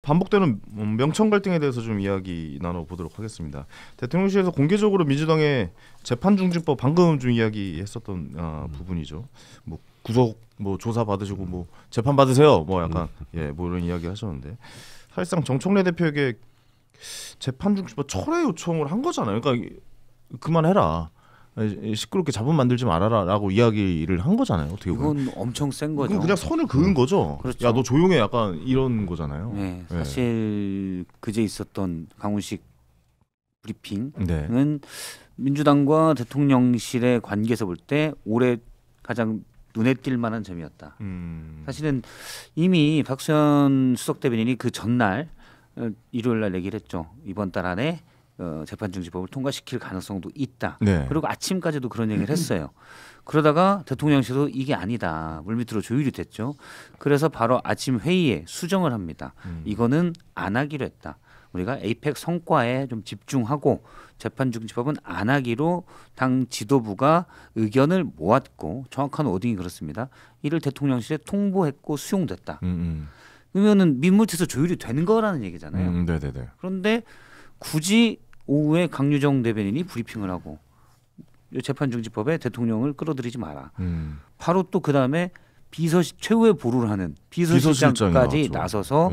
반복되는 명청 갈등에 대해서 좀 이야기 나눠보도록 하겠습니다. 대통령실에서 공개적으로 민주당의 재판중지법 방금 좀 이야기했었던 부분이죠. 뭐 구속 뭐 조사 받으시고 뭐 재판 받으세요. 뭐 약간 뭐 이런 이야기 하셨는데 사실상 정청래 대표에게 재판중지법 철회 요청을 한 거잖아요. 그러니까 그만해라. 시끄럽게 자본 만들지 말아라라고 이야기를 한 거잖아요. 어떻게 보면 이건 엄청 센 거죠. 그냥 선을 그은 거죠. 그렇죠. 야, 너 조용해 약간 이런 거잖아요. 네, 사실 그제 있었던 강훈식 브리핑은 민주당과 대통령실의 관계에서 볼 때 올해 가장 눈에 띌 만한 점이었다. 사실은 이미 박수현 수석 대변인이 그 전날 일요일 날 얘기를 했죠. 이번 달 안에 재판중지법을 통과시킬 가능성도 있다. 그리고 아침까지도 그런 얘기를 했어요. 그러다가 대통령실도 이게 아니다. 물밑으로 조율이 됐죠. 그래서 바로 아침 회의에 수정을 합니다. 이거는 안 하기로 했다. 우리가 에이펙 성과에 좀 집중하고 재판중지법은 안 하기로 당 지도부가 의견을 모았고 정확한 워딩이 그렇습니다. 이를 대통령실에 통보했고 수용됐다. 그러면은 민무에서 조율이 되는 거라는 얘기잖아요. 그런데 굳이 오후에 강유정 대변인이 브리핑을 하고 재판중지법에 대통령을 끌어들이지 마라. 바로 또 그다음에 최후의 보루를 하는 비서실장까지 나서서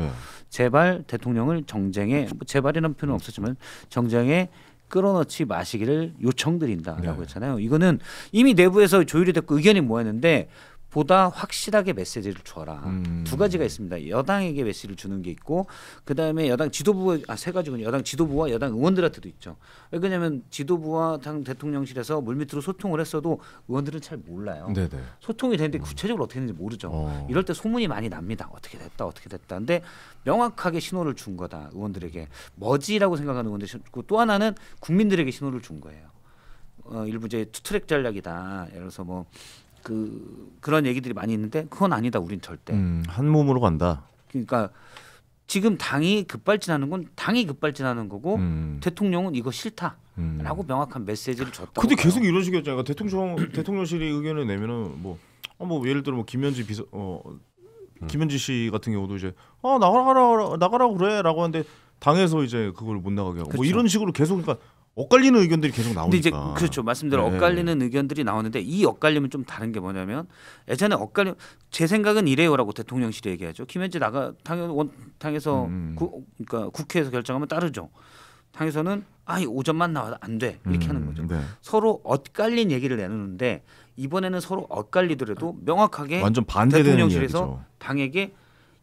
제발 대통령을 정쟁에 제발이라는 표현은 없었지만 정쟁에 끌어넣지 마시기를 요청드린다라고 했잖아요. 이거는 이미 내부에서 조율이 됐고 의견이 모였는데 보다 확실하게 메시지를 줘라. 두 가지가 있습니다. 여당에게 메시지를 주는 게 있고 그다음에 여당 지도부 세 가지군요. 여당 지도부와 여당 의원들한테도 있죠. 왜냐하면 지도부와 당 대통령실에서 물밑으로 소통을 했어도 의원들은 잘 몰라요. 소통이 되는데 구체적으로 어떻게 했는지 모르죠. 이럴 때 소문이 많이 납니다. 어떻게 됐다. 근데 명확하게 신호를 준 거다. 의원들에게 뭐지라고 생각하는 의원들. 또 하나는 국민들에게 신호를 준 거예요. 일부 이제 투트랙 전략이다. 예를 들어서 뭐 그런 얘기들이 많이 있는데 그건 아니다. 우린 절대 한 몸으로 간다. 그러니까 지금 당이 급발진하는 건 당이 급발진하는 거고 대통령은 이거 싫다라고 명확한 메시지를 줬다고. 근데 계속 이런 식이었잖아요. 대통령실이 의견을 내면은 뭐 예를 들어 뭐 김현지 씨 같은 경우도 이제 나가라고 그래라고 하는데 당에서 이제 그걸 못 나가게 하고 뭐 이런 식으로 계속 그러니까 엇갈리는 의견들이 계속 나오니까. 근데 이제 그렇죠. 말씀대로 엇갈리는 의견들이 나오는데 이 엇갈림은 좀 다른 게 뭐냐면 예전에 엇갈림 제 생각은 이래요라고 대통령실이 얘기하죠. 김현지 당에서 그러니까 국회에서 결정하면 따르죠. 당에서는 이 5점만 나와도 안 돼 이렇게 하는 거죠. 서로 엇갈린 얘기를 내놓는데 이번에는 서로 엇갈리더라도 명확하게 완전 반대되는 대통령실에서 이야기죠. 당에게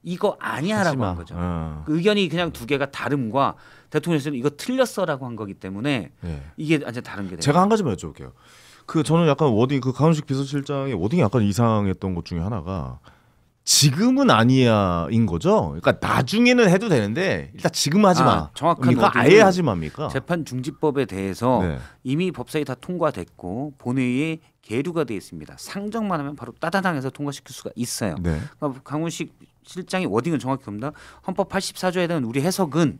이거 아니야라고 한 거죠. 그 의견이 그냥 두 개가 다름과 대통령실은 이거 틀렸어라고 한 거기 때문에 이게 완전 다른 게 돼요. 제가 한 가지만 여쭤볼게요. 저는 약간 워딩 강훈식 비서실장의 워딩이 약간 이상했던 것 중에 하나가 지금은 아니야인 거죠. 그러니까 나중에는 해도 되는데 일단 지금 하지 마. 정확한 그러니까 아예 하지 맙니까? 재판중지법에 대해서 이미 법사위 다 통과됐고 본회의에 계류가 되어 있습니다. 상정만 하면 바로 따다당해서 통과시킬 수가 있어요. 그러니까 강훈식 실장의 워딩은 정확히 봅니다. 헌법 84조에 대한 우리 해석은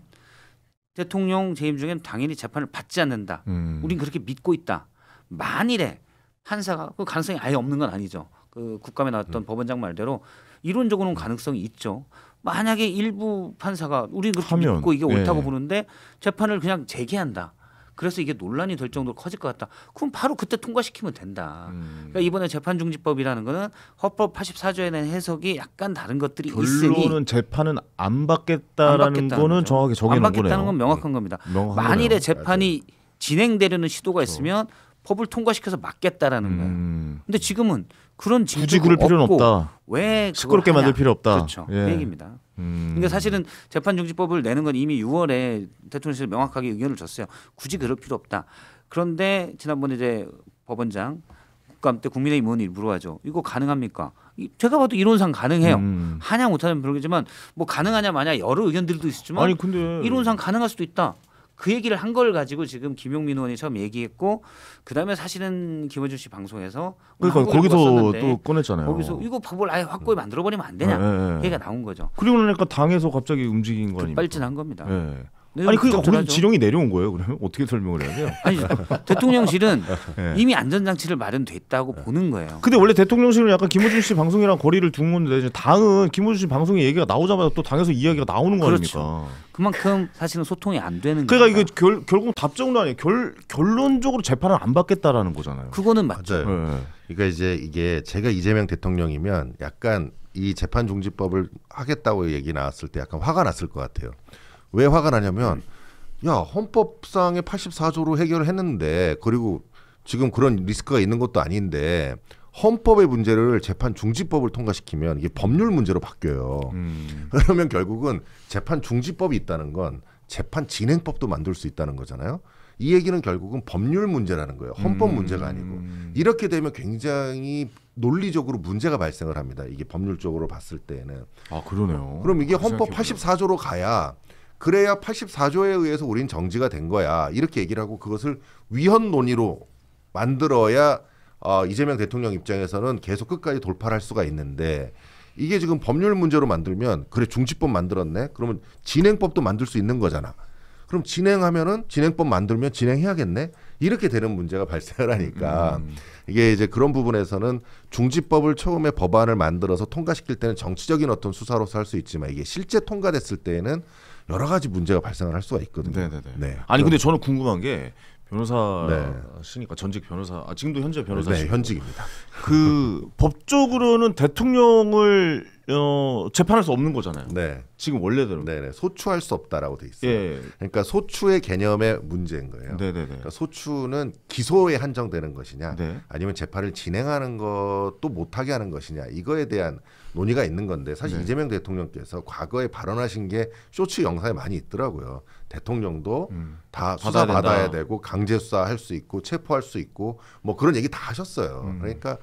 대통령 재임 중엔 당연히 재판을 받지 않는다. 우린 그렇게 믿고 있다. 만일에 판사가 그 가능성이 아예 없는 건 아니죠. 그 국감에 나왔던 법원장 말대로 이론적으로는 가능성이 있죠. 만약에 일부 판사가 우린 그렇게 믿고 이게 옳다고 보는데 재판을 그냥 재개한다. 그래서 이게 논란이 될 정도로 커질 것 같다. 그럼 바로 그때 통과시키면 된다. 그러니까 이번에 재판중지법이라는 거는 헌법 84조에 대한 해석이 약간 다른 것들이 있으니 결론은 재판은 안 받겠다라는 거는 거죠. 정확히 정해놓은 거네요. 안 받겠다는 건 명확한 겁니다. 만일에 재판이 진행되려는 시도가 있으면 법을 통과시켜서 막겠다라는 거예요. 근데 지금은 그런 굳이 그럴 필요는 없다. 왜 시끄럽게 만들 필요 없다. 그렇죠. 그 얘기입니다. 그러니까 사실은 재판중지법을 내는 건 이미 6월에 대통령실이 명확하게 의견을 줬어요. 굳이 그럴 필요 없다. 그런데 지난번에 이제 법원장 국감 때 국민의힘 의원이 물어봐죠. 이거 가능합니까? 제가 봐도 이론상 가능해요. 하냐 못하냐는 모르겠지만 뭐 가능하냐 마냐 여러 의견들도 있었지만 근데 이론상 가능할 수도 있다. 그 얘기를 한 걸 가지고 지금 김용민 의원이 처음 얘기했고 그다음에 사실은 김어준 씨 방송에서 그러니까 거기서 또 꺼냈잖아요. 거기서 이거 법을 아예 확고히 만들어버리면 안 되냐 얘기가 나온 거죠. 그리고 나니까 당에서 갑자기 움직인 거 아닙니까? 급발진한 겁니다. 아니 그게 거기서 지령이 내려온 거예요. 그러면 어떻게 설명을 해야 돼요? 아니 대통령실은 네. 이미 안전장치를 마련됐다고 보는 거예요. 근데 원래 대통령실은 약간 김호준 씨 방송이랑 거리를 둔 건데 당은 김호준 씨 방송에 얘기가 나오자마자 또 당에서 이야기가 나오는 거 그렇죠. 아닙니까? 그만큼 사실은 소통이 안 되는 거예요. 그러니까 이게 결국 답정도 아니에요. 결론적으로 재판을 안 받겠다라는 거잖아요. 그거는 맞죠. 네. 그러니까 이제 이게 제가 이재명 대통령이면 약간 이 재판 중지법을 하겠다고 얘기 나왔을 때 약간 화가 났을 것 같아요. 왜 화가 나냐면 야 헌법상의 84조로 해결을 했는데 그리고 지금 그런 리스크가 있는 것도 아닌데 헌법의 문제를 재판 중지법을 통과시키면 이게 법률 문제로 바뀌어요. 그러면 결국은 재판 중지법이 있다는 건 재판 진행법도 만들 수 있다는 거잖아요. 이 얘기는 결국은 법률 문제라는 거예요. 헌법 문제가 아니고. 이렇게 되면 굉장히 논리적으로 문제가 발생을 합니다. 이게 법률적으로 봤을 때는. 아 그러네요. 그럼 이게 헌법 84조로 가야 그래야 84조에 의해서 우린 정지가 된 거야. 이렇게 얘기를 하고 그것을 위헌 논의로 만들어야 이재명 대통령 입장에서는 계속 끝까지 돌파를 할 수가 있는데 이게 지금 법률 문제로 만들면 그래 중지법 만들었네. 그러면 진행법도 만들 수 있는 거잖아. 그럼 진행하면은 진행법 만들면 진행해야겠네. 이렇게 되는 문제가 발생을 하니까 이게 이제 그런 부분에서는 중지법을 처음에 법안을 만들어서 통과시킬 때는 정치적인 어떤 수사로서 할 수 있지만 이게 실제 통과됐을 때에는 여러 가지 문제가 발생을 할 수가 있거든요. 네네네. 네. 아니 근데 저는 궁금한 게 변호사시니까 전직 변호사, 지금도 현재 변호사시고. 네, 현직입니다. 그 법적으로는 대통령을 재판할 수 없는 거잖아요. 네. 지금 원래대로. 네네. 소추할 수 없다라고 돼 있어요. 예. 그러니까 소추의 개념의 문제인 거예요. 네네네. 그러니까 소추는 기소에 한정되는 것이냐, 네. 아니면 재판을 진행하는 것도 못하게 하는 것이냐, 이거에 대한 논의가 있는 건데 사실 네. 이재명 대통령께서 과거에 발언하신 게 쇼츠 영상에 많이 있더라고요. 대통령도 다 수사 받아야 되고 강제 수사할 수 있고 체포할 수 있고 뭐 그런 얘기 다 하셨어요. 그러니까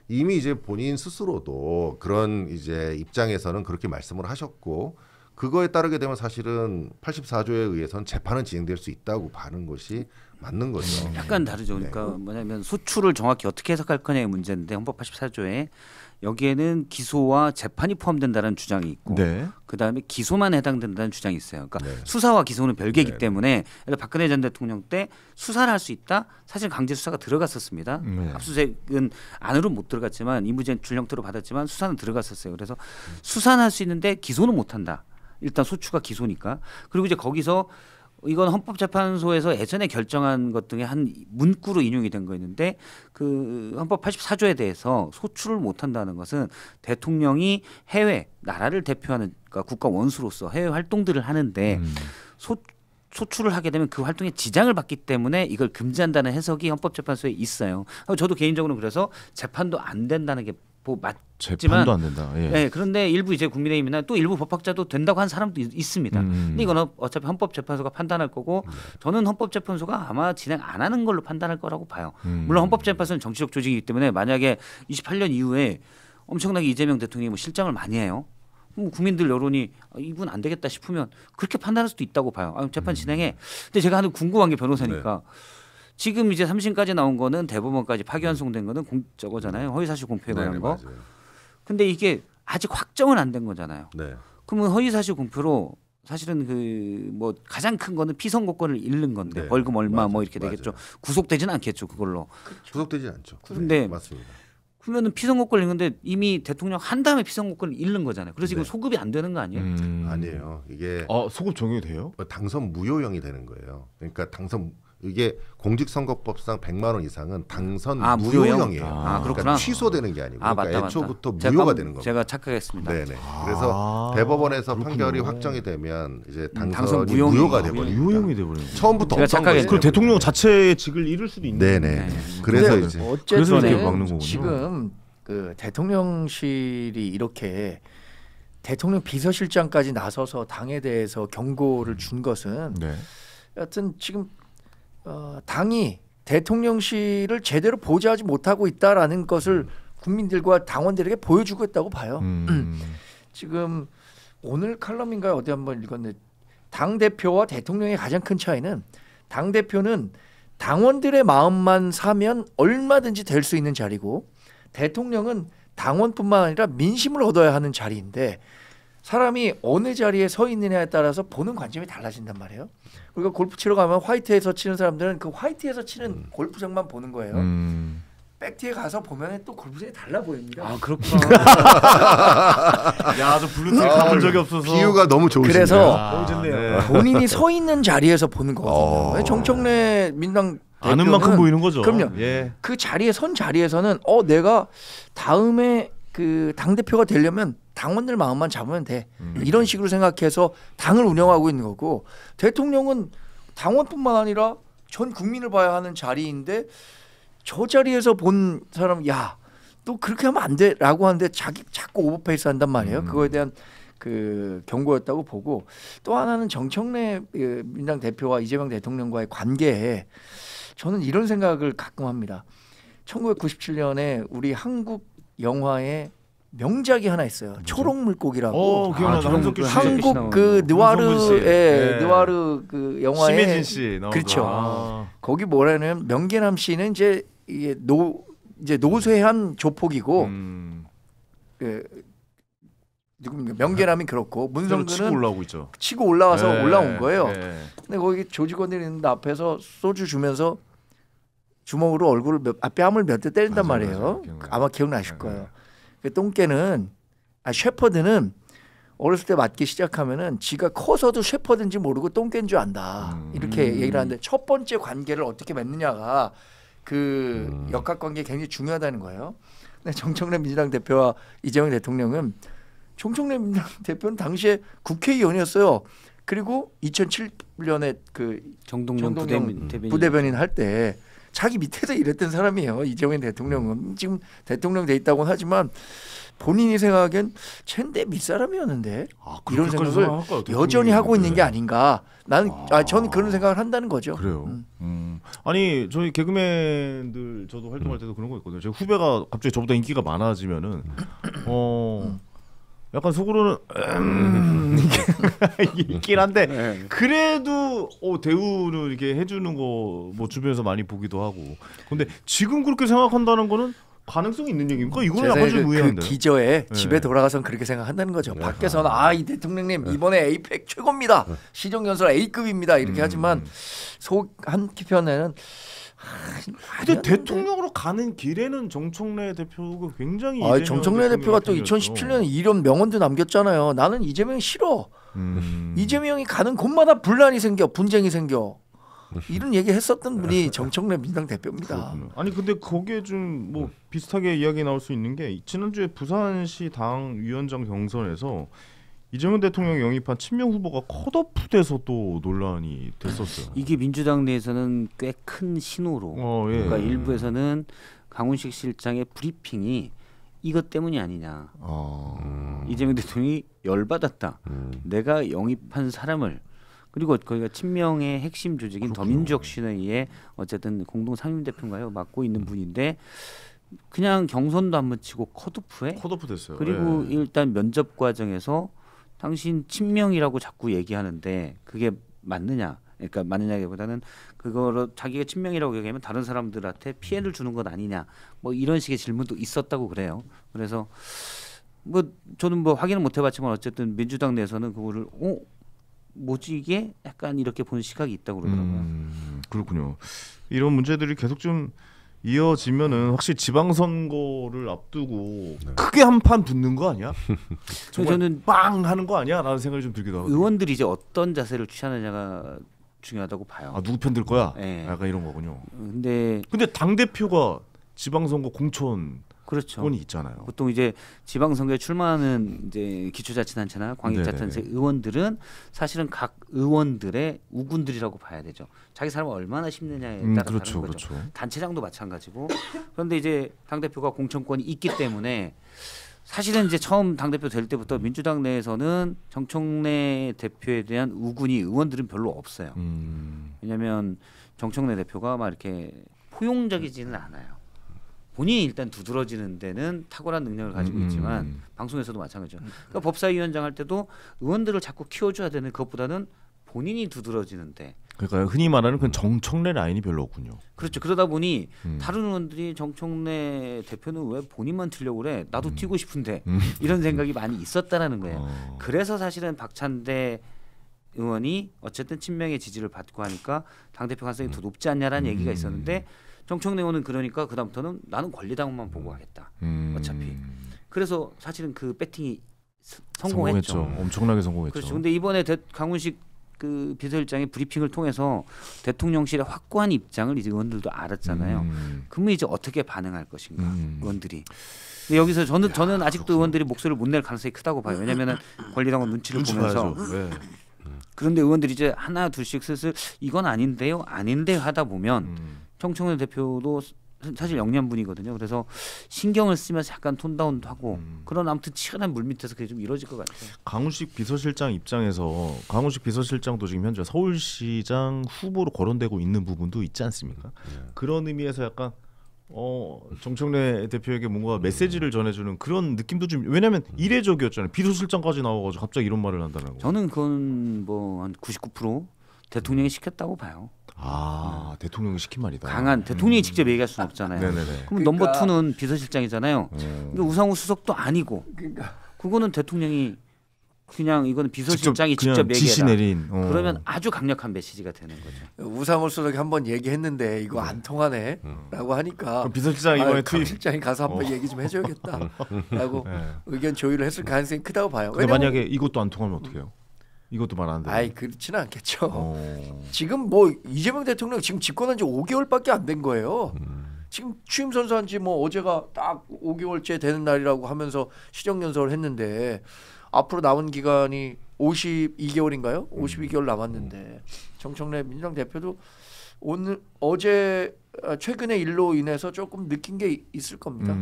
이미 이제 본인 스스로도 그런 이제 입장에서는 그렇게 말씀을 하셨고 그거에 따르게 되면 사실은 84조에 의해서는 재판은 진행될 수 있다고 봐는 것이 맞는 거죠. 약간 다르죠. 그러니까 뭐냐면 소추를 정확히 어떻게 해석할 거냐의 문제인데 헌법 84조에 여기에는 기소와 재판이 포함된다는 주장이 있고 네. 그다음에 기소만 해당된다는 주장이 있어요. 그러니까 수사와 기소는 별개이기 때문에 박근혜 전 대통령 때 수사를 할 수 있다. 사실 강제 수사가 들어갔었습니다. 압수수색은 안으로 못 들어갔지만 임무진 줄 형태로 받았지만 수사는 들어갔었어요. 그래서 수사는 할 수 있는데 기소는 못 한다. 일단 소추가 기소니까. 그리고 이제 거기서 이건 헌법재판소에서 예전에 결정한 것 등의 한 문구로 인용이 된 거였는데 그 헌법 84조에 대해서 소추를 못 한다는 것은 대통령이 해외 나라를 대표하는 그러니까 국가 원수로서 해외 활동들을 하는데 소추를 하게 되면 그 활동에 지장을 받기 때문에 이걸 금지한다는 해석이 헌법재판소에 있어요. 저도 개인적으로 그래서 재판도 안 된다는 게 맞지만 재판도 안 된다. 예. 네, 그런데 일부 이제 국민의힘이나 또 일부 법학자도 된다고 한 사람도 있습니다. 근데 이거는 어차피 헌법재판소가 판단할 거고 저는 헌법재판소가 아마 진행 안 하는 걸로 판단할 거라고 봐요. 물론 헌법재판소는 정치적 조직이기 때문에 만약에 28년 이후에 엄청나게 이재명 대통령이 뭐 실장을 많이 해요. 국민들 여론이 이분 안 되겠다 싶으면 그렇게 판단할 수도 있다고 봐요. 재판 진행해. 근데 제가 하는 궁금한 게 변호사니까 지금 이제 3심까지 나온 거는 대법원까지 파기환송된 거는 저거잖아요. 허위사실 공표에 관한 거. 맞아요. 근데 이게 아직 확정은 안 된 거잖아요. 네. 그러면 허위사실 공표로 사실은 그 뭐 가장 큰 거는 피선고권을 잃는 건데 벌금 얼마 뭐 이렇게 되겠죠. 구속되지는 않겠죠 그걸로. 구속되지 않죠. 그런데 맞습니다. 그러면은 피선고권을 잃는데 이미 대통령 한 다음에 피선고권을 잃는 거잖아요. 그래서 지금 소급이 안 되는 거 아니에요? 아니에요. 이게 소급 적용이 돼요? 당선 무효형이 되는 거예요. 그러니까 당선 이게 공직선거법상 100만 원 이상은 당선 무효형이에요. 그렇구나. 그러니까 취소되는 게 아니고 그러니까 맞다. 애초부터 무효가 되는 겁니다. 제가 착각했습니다. 네네. 그래서 대법원에서 그렇군요. 판결이 확정이 되면 이제 당선 당선이 무효형이 무효가 돼버립니다. 유효형이 돼버리는. 처음부터 제가 없던 착각했어요. 거예요. 그 대통령 자체의 직을 잃을 수도 있는. 네네. 그래서 근데 이제 그래서 이렇게 어쨌든 막는 거군요. 지금 그 대통령실이 이렇게 대통령 비서실장까지 나서서 당에 대해서 경고를 준 것은 네. 여하튼 지금 당이 대통령실을 제대로 보좌하지 못하고 있다라는 것을 국민들과 당원들에게 보여주고 있다고 봐요. 지금 오늘 칼럼인가요? 어디 한번 읽었는데 당 대표와 대통령의 가장 큰 차이는 당 대표는 당원들의 마음만 사면 얼마든지 될 수 있는 자리고 대통령은 당원뿐만 아니라 민심을 얻어야 하는 자리인데 사람이 어느 자리에 서 있느냐에 따라서 보는 관점이 달라진단 말이에요. 그러니까 골프 치러 가면 화이트에서 치는 사람들은 그 화이트에서 치는 골프장만 보는 거예요. 백티에 가서 보면 또 골프장이 달라 보입니다. 아 그렇구나. 야, 저 블루팀 가본 적이 없어서 비유가 너무 좋으시네요. 그래서 좋네요. 본인이 서 있는 자리에서 보는 거거든요. 정청래 민당 아는 대표는 만큼 보이는 거죠. 그럼요. 예. 그 자리에 선 자리에서는 내가 다음에 그 당 대표가 되려면 당원들 마음만 잡으면 돼. 이런 식으로 생각해서 당을 운영하고 있는 거고, 대통령은 당원뿐만 아니라 전 국민을 봐야 하는 자리인데 저 자리에서 본 사람 또 그렇게 하면 안 돼라고 하는데 자꾸 오버페이스 한단 말이에요. 그거에 대한 그 경고였다고 보고, 또 하나는 정청래 민당 대표와 이재명 대통령과의 관계에 저는 이런 생각을 가끔 합니다. 1997년에 우리 한국 영화의 명작이 하나 있어요. 초록물고기라고. 기억나요. 한석규 씨. 한국 그 느와르 그 영화에 심혜진 씨 나오죠. 그렇죠. 거기 뭐라냐면 명계남 씨는 이제 이게 노쇠한 조폭이고 누굽니까? 명계남이 그렇고 문성근은 치고 올라와서 올라온 거예요. 근데 거기 조직원들이 있는데 앞에서 소주 주면서 주먹으로 뺨을 몇 대 때린단 말이에요. 아마 기억나실 거예요. 그 똥개는 셰퍼드는 어렸을 때 맞기 시작하면은 지가 커서도 셰퍼드인지 모르고 똥개인 줄 안다. 이렇게 얘기를 하는데 첫 번째 관계를 어떻게 맺느냐가 그 역학관계가 굉장히 중요하다는 거예요. 근데 정청래 민주당 대표와 이재명 대통령은, 정청래 민주당 대표는 당시에 국회의원이었어요. 그리고 2007년에 그 정동영 부대변인 할 때 자기 밑에서 일했던 사람이에요. 이재명 대통령은 지금 대통령 돼 있다고는 하지만 본인이 생각하기엔 쟨 내 밑사람이었는데 이런 생각을 여전히 하고 있는 게 아닌가. 저는 그런 생각을 한다는 거죠. 그래요. 아니 저희 개그맨들 저도 활동할 때도 그런 거 있거든요. 제 후배가 갑자기 저보다 인기가 많아지면은 약간 속으로는 이게 있긴 한데 그래도 대우를 이렇게 해주는 거 뭐 주변에서 많이 보기도 하고. 근데 지금 그렇게 생각한다는 거는 가능성이 있는 얘기입니까? 이거는 약간 좀 의아한데. 그 기저에 집에 돌아가서는 그렇게 생각한다는 거죠. 밖에서는 이 대통령님 이번에 에이펙 최고입니다. 시정연설 A급입니다. 이렇게 하지만 속 한편에는 근데 대통령으로 가는 길에는 정청래 대표가 굉장히 정청래 대표가 또 2017년에 이런 명언도 남겼잖아요. 나는 이재명이 싫어. 이재명이 가는 곳마다 분쟁이 생겨. 이런 얘기 했었던 분이 정청래 민당 대표입니다. 그렇군요. 아니 근데 거기에 좀 뭐 비슷하게 이야기 나올 수 있는 게 지난주에 부산시 당 위원장 경선에서 이재명 대통령이 영입한 친명 후보가 컷오프돼서 또 논란이 됐었어요. 이게 민주당 내에서는 꽤 큰 신호로. 그러니까 일부에서는 강훈식 실장의 브리핑이 이것 때문이 아니냐. 이재명 대통령이 열받았다. 내가 영입한 사람을, 그리고 거기가 친명의 핵심 조직인 더민주혁신의회 어쨌든 공동 상임대표인가요? 맡고 있는 분인데 그냥 경선도 안 마치고 컷오프 됐어요. 그리고 일단 면접 과정에서 당신 친명이라고 자꾸 얘기하는데 그게 맞느냐? 그러니까 맞느냐기보다는 그거로 자기가 친명이라고 얘기하면 다른 사람들한테 피해를 주는 것 아니냐? 뭐 이런 식의 질문도 있었다고 그래요. 그래서 뭐 저는 뭐 확인을 못 해봤지만 어쨌든 민주당 내에서는 그거를 뭐지 이게 약간 이렇게 보는 시각이 있다고 그러더라고요. 그렇군요. 이런 문제들이 계속 좀 이어지면은 확실히 지방선거를 앞두고 크게 한판 붙는 거 아니야? 저는 빵 하는 거 아니야?라는 생각이 좀 들기도 하고. 의원들이 이제 어떤 자세를 취하느냐가 중요하다고 봐요. 누구 편 들 거야? 네. 약간 이런 거군요. 근데 당 대표가 지방선거 공천 그렇죠. 건 있잖아요. 보통 이제 지방선거에 출마하는 이제 기초자치단체나 광역자치단체 의원들은 사실은 각 의원들의 우군들이라고 봐야 되죠. 자기 사람을 얼마나 심느냐에 따라 다른 거죠. 그렇죠. 단체장도 마찬가지고. 그런데 이제 당 대표가 공천권이 있기 때문에 사실은 이제 처음 당 대표 될 때부터 민주당 내에서는 정청래 대표에 대한 우군이 의원들은 별로 없어요. 왜냐하면 정청래 대표가 막 이렇게 포용적이지는 않아요. 본인이 일단 두드러지는 데는 탁월한 능력을 가지고 있지만 방송에서도 마찬가지죠. 그러니까 법사위원장 할 때도 의원들을 자꾸 키워줘야 되는 것보다는 본인이 두드러지는데 그러니까 흔히 말하는 그 정청래 라인이 별로 없군요. 그렇죠. 그러다 보니 다른 의원들이 정청래 대표는 왜 본인만 튀려고 그래? 나도 튀고 싶은데 이런 생각이 많이 있었다라는 거예요. 그래서 사실은 박찬대 의원이 어쨌든 친명의 지지를 받고 하니까 당대표 가능성이 더 높지 않냐라는 얘기가 있었는데 정청래 의원은 그러니까 그다음부터는 나는 권리당원만 보고 하겠다. 어차피. 그래서 사실은 그 배팅이 성공했죠. 엄청나게 성공했죠. 그렇죠. 근데 이번에 강훈식 그 비서실장의 브리핑을 통해서 대통령실의 확고한 입장을 이제 의원들도 알았잖아요. 그러면 이제 어떻게 반응할 것인가 의원들이. 근데 여기서 저는 아직도 의원들이 목소리를 못 낼 가능성이 크다고 봐요. 왜냐하면 권리당원 눈치를 보면서. 네. 그런데 의원들이 이제 하나 둘씩 슬슬 이건 아닌데요, 하다 보면 정청래 대표도 사실 영년분이거든요. 그래서 신경을 쓰면서 약간 톤다운도 하고 그런 아무튼 치열한 물밑에서 그게 좀 이루어질 것 같아요. 강훈식 비서실장 입장에서 강훈식 비서실장도 지금 현재 서울시장 후보로 거론되고 있는 부분도 있지 않습니까? 그런 의미에서 약간 정청래 대표에게 뭔가 메시지를 전해주는 그런 느낌도 좀 왜냐하면 이례적이었잖아요. 비서실장까지 나와가지고 갑자기 이런 말을 한다는 거. 저는 그건 뭐 한 99% 대통령이 시켰다고 봐요. 대통령이 시킨 말이다. 강한 대통령이 직접 얘기할 수는 없잖아요. 네네네. 그럼 넘버 2는 비서실장이잖아요. 그러니까 우상호 수석도 아니고 그거는 대통령이 그냥 이거는 비서실장이 직접 지시 얘기해라. 내린. 그러면 아주 강력한 메시지가 되는 거죠. 우상호 수석이 한번 얘기했는데 이거 안 통하네라고 하니까 그럼 비서실장 이번에 강 실장이 가서 한번 얘기 좀 해줘야겠다라고 의견 조율을 했을 가능성이 크다고 봐요. 근데 만약에 이것도 안 통하면 어떡해요? 이것도 말 안 돼요. 그렇지는 않겠죠. 지금 뭐 이재명 대통령 지금 집권한 지 5개월밖에 안 된 거예요. 지금 취임 선서한 지 뭐 어제가 딱 5개월째 되는 날이라고 하면서 시정연설을 했는데 앞으로 남은 기간이 52개월인가요? 52개월 남았는데 정청래 민주당 대표도 어제 최근의 일로 인해서 조금 느낀 게 있을 겁니다.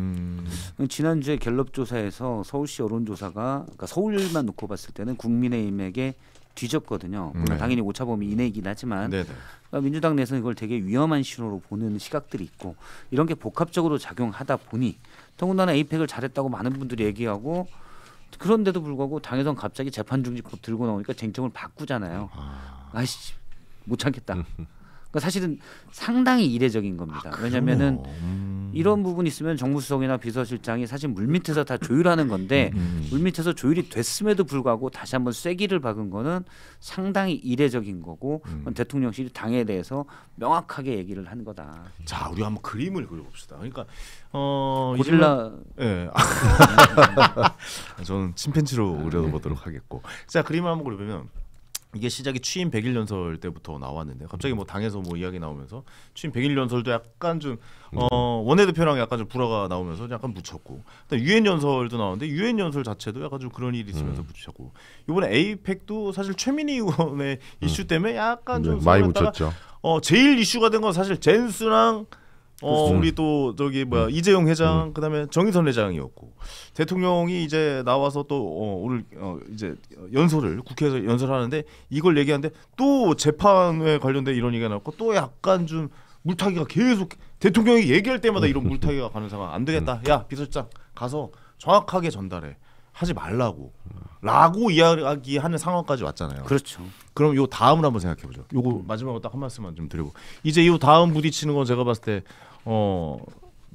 지난주에 갤럽 조사에서 서울시 여론조사가 그러니까 서울만 놓고 봤을 때는 국민의힘에게 뒤졌거든요. 물론 당연히 오차범위 이내이긴 하지만 그러니까 민주당 내에서는 이걸 되게 위험한 신호로 보는 시각들이 있고 이런 게 복합적으로 작용하다 보니 더군다나 에이펙을 잘했다고 많은 분들이 얘기하고 그런데도 불구하고 당에선 갑자기 재판중지법 들고 나오니까 쟁점을 바꾸잖아요. 아이씨 못 참겠다. 그러니까 사실은 상당히 이례적인 겁니다. 왜냐하면은 이런 부분이 있으면 정무수석이나 비서실장이 사실 물밑에서 다 조율하는 건데 물밑에서 조율이 됐음에도 불구하고 다시 한번 쐐기를 박은 거는 상당히 이례적인 거고 대통령실이 당에 대해서 명확하게 얘기를 한 거다. 자, 우리 한번 그림을 그려봅시다. 그러니까 고릴라. 예. 저는 침팬지로 그려보도록 하겠고. 자, 그림을 한번 그려보면. 이게 시작이 취임 100일 연설 때부터 나왔는데 갑자기 뭐 당에서 뭐 이야기 나오면서 취임 100일 연설도 약간 좀 원내대표랑 약간 좀 불화가 나오면서 약간 묻혔고 유엔 연설도 나오는데 유엔 연설 자체도 약간 좀 그런 일이 있으면서 묻혔고 이번에 에이펙도 사실 최민희 의원의 이슈 때문에 약간 좀 많이 묻혔죠. 제일 이슈가 된 건 사실 젠수랑 우리 또 저기 이재용 회장 그다음에 정의선 회장이었고 대통령이 이제 나와서 또 오늘 이제 연설을 국회에서 연설하는데 이걸 얘기하는데 또 재판에 관련된 이런 얘기가 나왔고 또 약간 좀 물타기가 계속 대통령이 얘기할 때마다 이런 물타기가 가는 상황 안 되겠다. 야 비서실장 가서 정확하게 전달해. 하지 말라고 라고 이야기하는 상황까지 왔잖아요. 그렇죠. 그럼 요 다음을 한번 생각해 보죠. 요거 마지막으로 딱 한 말씀만 좀 드리고 이제 이 다음 부딪히는 건 제가 봤을 때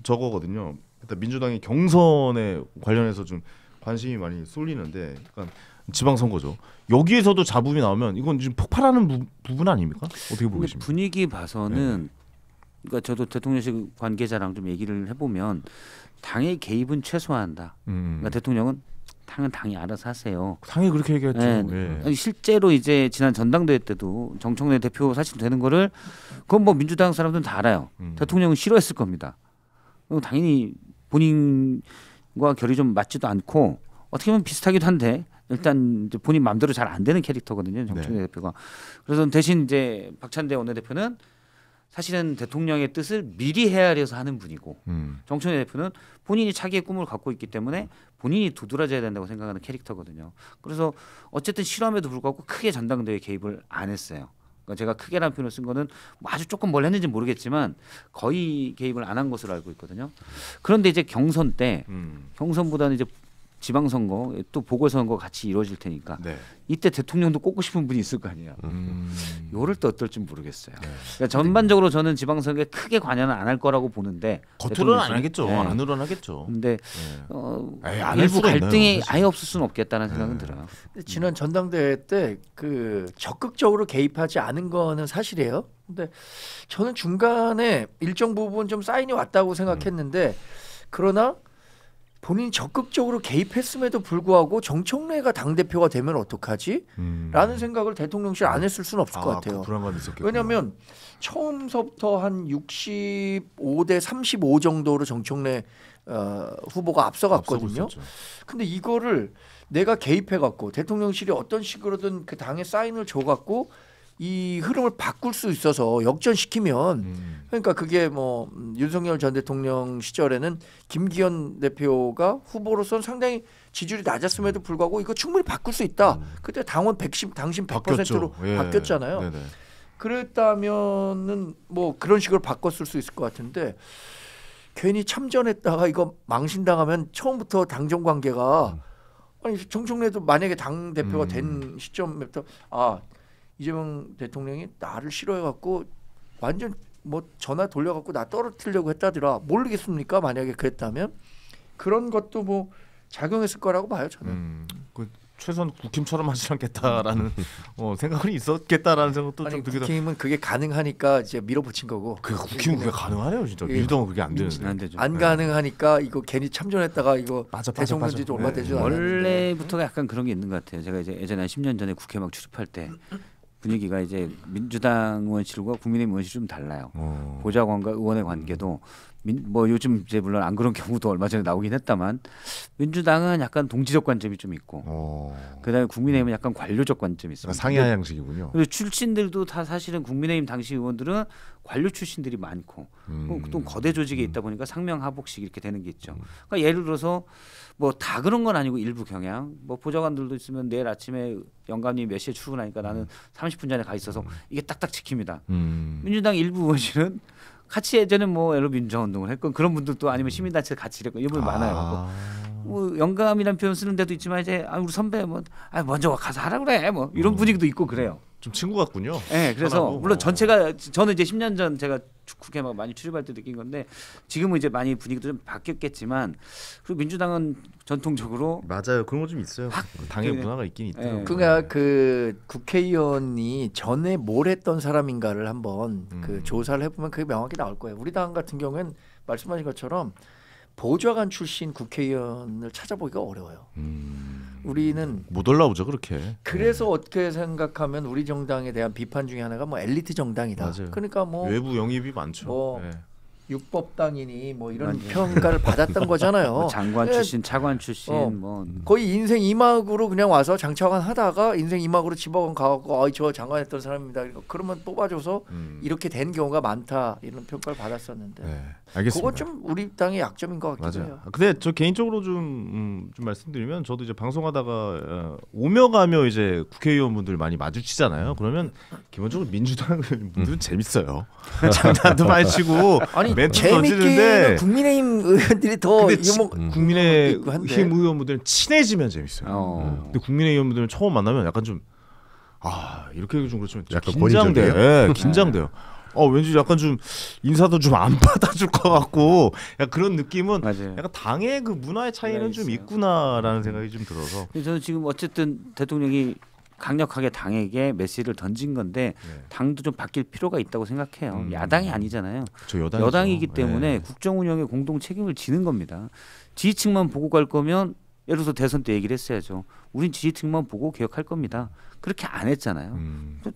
저거거든요. 일단 민주당이 경선에 관련해서 좀 관심이 많이 쏠리는데 그러니까 지방선거죠. 여기에서도 잡음이 나오면 이건 지금 폭발하는 부분 아닙니까? 어떻게 보고 계십니까? 분위기 봐서는 그러니까 저도 대통령실 관계자랑 좀 얘기를 해보면 당의 개입은 최소화한다. 그러니까 대통령은 당은 당이 알아서 하세요. 당이 그렇게 얘기했죠. 아니, 실제로 이제 지난 전당대회 때도 정청래 대표 사실 되는 거를 그건 뭐 민주당 사람들은 다 알아요. 대통령은 싫어했을 겁니다. 당연히 본인과 결이 좀 맞지도 않고 어떻게 보면 비슷하기도 한데 일단 이제 본인 마음대로 잘 안 되는 캐릭터거든요. 정청래 대표가. 그래서 대신 이제 박찬대 원내대표는 사실은 대통령의 뜻을 미리 헤아려서 하는 분이고 정청래 대표는 본인이 자기의 꿈을 갖고 있기 때문에 본인이 두드러져야 된다고 생각하는 캐릭터거든요. 그래서 어쨌든 실험에도 불구하고 크게 전당대회 개입을 안 했어요. 그러니까 제가 크게라는 표현을 쓴 거는 뭐 아주 조금 뭘 했는지 모르겠지만 거의 개입을 안 한 것으로 알고 있거든요. 그런데 이제 경선 때 경선보다는 이제 지방선거 또 보궐선거 같이 이루어질 테니까 네. 이때 대통령도 꼽고 싶은 분이 있을 거 아니에요. 요럴 때 어떨지 모르겠어요. 그러니까 전반적으로 저는 지방선거에 크게 관여는 안 할 거라고 보는데 겉으로는 안 대통령실이. 하겠죠. 네. 안으로는 하겠죠. 근데 에이, 안할 일부 수가 갈등이 있나요, 사실? 아예 없을 수는 없겠다는 생각은 들어요. 근데 지난 전당대회 때 그 적극적으로 개입하지 않은 거는 사실이에요. 근데 저는 중간에 일정 부분 좀 사인이 왔다고 생각했는데 그러나 본인이 적극적으로 개입했음에도 불구하고 정청래가 당대표가 되면 어떡하지? 라는 생각을 대통령실 안 했을 수는 없을 것 같아요. 그 불안감이 있었겠구나. 왜냐하면 처음서부터 한 65대 35 정도로 정청래 후보가 앞서갔거든요. 앞서고 있었죠. 근데 이거를 내가 개입해갖고 대통령실이 어떤 식으로든 그 당에 사인을 줘갖고 이 흐름을 바꿀 수 있어서 역전시키면 그러니까 그게 뭐 윤석열 전 대통령 시절에는 김기현 대표가 후보로서는 상당히 지지율이 낮았음에도 불구하고 이거 충분히 바꿀 수 있다. 그때 당원 110 당신 100%로 예. 바뀌었잖아요. 네네. 그랬다면은 뭐 그런 식으로 바꿨을 수 있을 것 같은데 괜히 참전했다가 이거 망신당하면 처음부터 당정 관계가 아니 정청래도 만약에 당 대표가 된 시점부터 이재명 대통령이 나를 싫어해갖고 완전 뭐 전화 돌려갖고 나 떨어뜨리려고 했다더라 모르겠습니까? 만약에 그랬다면 그런 것도 뭐 작용했을 거라고 봐요 저는. 그 최소한 국힘처럼 하지 않겠다라는 생각은 있었겠다라는 생각도 아니 좀 들기도. 국힘은 그게 가능하니까 이제 밀어붙인 거고. 그 국힘은 그게 가능하네요 진짜. 민주당은 그게 안 되는데. 안 되죠. 안 가능하니까 이거 괜히 참전했다가 이거 맞아, 대통령 맞아. 된지 얼마 되지 않았는데. 원래부터가 약간 그런 게 있는 것 같아요. 제가 이제 예전에 10년 전에 국회 막 출입할 때 분위기가 이제 민주당 의원실과 국민의힘 의원실이 좀 달라요. 보좌관과 의원의 관계도 뭐 요즘 이제 물론 안 그런 경우도 얼마 전에 나오긴 했다만 민주당은 약간 동지적 관점이 좀 있고 그다음에 국민의힘은 약간 관료적 관점이 있어요. 그러니까 상이하 양식이군요. 그리고 출신들도 다 사실은 국민의힘 당시 의원들은 관료 출신들이 많고 또 거대 조직에 있다 보니까 상명하복식 이렇게 되는 게 있죠. 그러니까 예를 들어서 뭐 다 그런 건 아니고 일부 경향. 뭐 보좌관들도 있으면 내일 아침에 영감님이 몇 시에 출근하니까 나는 30분 전에 가 있어서 이게 딱딱 지킵니다. 민주당 일부 의원실은 같이 예전에 뭐 예를 민주화 운동을 했건 그런 분들도 아니면 시민단체 같이 했건 이런 분 많아요. 뭐 영감이란 표현 쓰는 데도 있지만 이제 우리 선배 뭐 먼저 가서 하라 그래 뭐 이런 분위기도 있고 그래요. 좀 친구 같군요. 네, 그래서 물론 전체가 저는 이제 10년 전 제가 국회 막 많이 출입할 때 느낀 건데 지금은 이제 많이 분위기도 좀 바뀌었겠지만 그리고 민주당은 전통적으로 맞아요. 그런 거 좀 있어요. 당의 문화가 있긴 있더라고요. 그러니까 그 국회의원이 전에 뭘 했던 사람인가를 한번 그 조사를 해보면 그게 명확히 나올 거예요. 우리 당 같은 경우는 말씀하신 것처럼 보좌관 출신 국회의원을 찾아보기가 어려워요. 우리는 못 올라오죠 그렇게. 그래서 어떻게 생각하면 우리 정당에 대한 비판 중에 하나가 뭐 엘리트 정당이다. 맞아요. 그러니까 뭐 외부 영입이 많죠. 뭐 네. 육법당이니 뭐 이런 평가를 받았던 거잖아요. 뭐 장관 출신, 차관 출신, 뭐 거의 인생 2막으로 그냥 와서 장차관 하다가 인생 2막으로 지법원 가고 저 장관했던 사람입니다. 그러면 뽑아줘서 이렇게 된 경우가 많다 이런 평가를 받았었는데. 네, 알겠습니다. 그거 좀 우리 당의 약점인 것 같기도 맞아요. 해요. 근데 저 개인적으로 좀 말씀드리면 저도 이제 방송하다가 오며 가며 이제 국회의원분들 많이 마주치잖아요. 그러면 기본적으로 민주당 분들은 재밌어요. 장난도 많이 치고 아니 멘트 재밌게 던지는데 국민의힘 의원들이 더 근데 국민의힘 의원분들은 친해지면 재밌어요. 근데 국민의힘 의원분들은 처음 만나면 약간 좀 이렇게 좀 그렇지만 약간 긴장돼요. 권위적이에요? 네, 긴장돼요. 왠지 약간 좀 인사도 좀 안 받아줄 것 같고 그런 느낌은 맞아요. 약간 당의 그 문화의 차이는 좀 있구나라는 생각이 좀 들어서. 저는 지금 어쨌든 대통령이 강력하게 당에게 메시지를 던진 건데 당도 좀 바뀔 필요가 있다고 생각해요. 야당이 아니잖아요. 저 여당이기 때문에 국정 운영의 공동 책임을 지는 겁니다. 지지층만 보고 갈 거면 예를 들어서 대선 때 얘기를 했어야죠. 우린 지지층만 보고 개혁할 겁니다. 그렇게 안 했잖아요.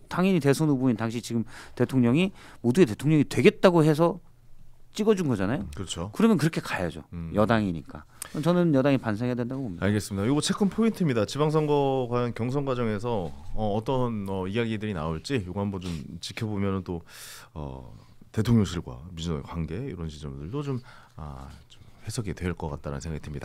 당연히 대선 후보인 당시 지금 대통령이 모두의 대통령이 되겠다고 해서 찍어준 거잖아요. 그렇죠. 그러면 그렇게 가야죠. 여당이니까. 저는 여당이 반성해야 된다고 봅니다. 알겠습니다. 이거 체크 포인트입니다. 지방선거 과연 경선 과정에서 어떤 이야기들이 나올지 이거 한번 좀 지켜보면 또 대통령실과 민주당의 관계 이런 지점들도 좀 해석이 될 것 같다는 생각이 듭니다.